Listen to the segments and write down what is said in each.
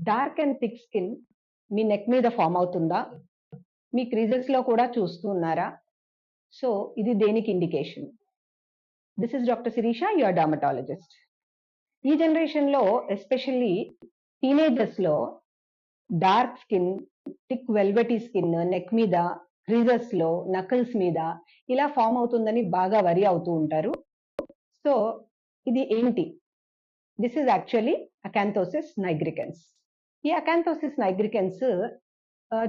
Dark and thick skin మీ neck మీద form అవుతుందా? మీ క్రీజెస్ లో కూడా చూస్తున్నారా? సో ఇది దేనికి indication? This is doctor Shirisha, your dermatologist. ఈ జనరేషన్ లో ఎస్పెషల్లీ టీనేజర్స్ లో dark skin, thick velvety skin neck మీద, క్రీజెస్ లో, నకల్స్ మీద ఇలా ఫామ్ అవుతుందని బాగా వరి అవుతూ ఉంటారు. సో ఇది ఏంటి? This is actually acanthosis nigricans. ఈ acanthosis nigricans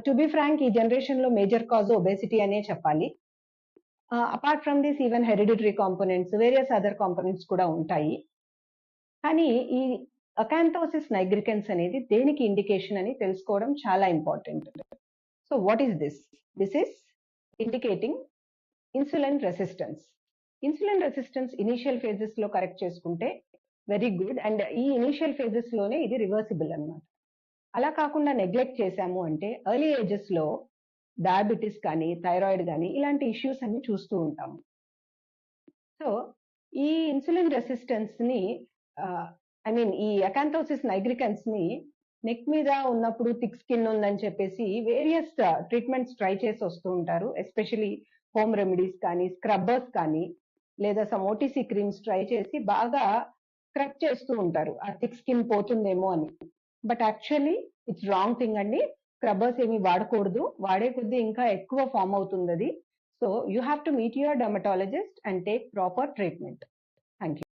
to be frank ఈ జనరేషన్ లో మేజర్ కాజ్ ఒబేసిటీ అనే చెప్పాలి. Apart from this even hereditary components, various other components కూడా ఉంటాయి. కానీ ఈ అకాంథోసిస్ నైగ్రికెన్స్ అనేది దేనికి ఇండికేషన్ అని తెలుసుకోవడం చాలా important. So what is this? This is indicating insulin resistance. Insulin resistance initial phases లో కరెక్ట్ చేసుకుంటే వెరీ గుడ్, అండ్ ఈ ఇనిషియల్ ఫేజెస్ లోనే ఇది రివర్సిబుల్ అన్నమాట. అలా కాకుండా నెగ్లెక్ట్ చేశాము అంటే ఎర్లీ ఏజెస్ లో డయాబెటీస్ కానీ, థైరాయిడ్ కానీ ఇలాంటి ఇష్యూస్ అన్ని చూస్తూ ఉంటాము. సో ఈ ఇన్సులిన్ రెసిస్టెన్స్ ని ఈ అకాంథోసిస్ నైగ్రికెన్స్ ని నెక్ మీద ఉన్నప్పుడు థిక్ స్కిన్ ఉందని చెప్పేసి వేరియస్ ట్రీట్మెంట్స్ ట్రై చేసి వస్తూ ఉంటారు. ఎస్పెషలీ హోమ్ రెమెడీస్ కానీ, స్క్రబ్బర్స్ కానీ, లేదా సమ్ ఓటీసీ క్రీమ్స్ ట్రై చేసి బాగా స్క్రబ్ చేస్తూ ఉంటారు ఆ థిక్ స్కిన్ పోతుందేమో అని. But actually it's wrong thing అండి. స్క్రబ్బర్స్ ఏమి వాడకూడదు, వాడే కొద్దీ ఇంకా ఎక్కువ ఫామ్ అవుతుంది అది. So you have to meet your dermatologist and take proper treatment. Thank you.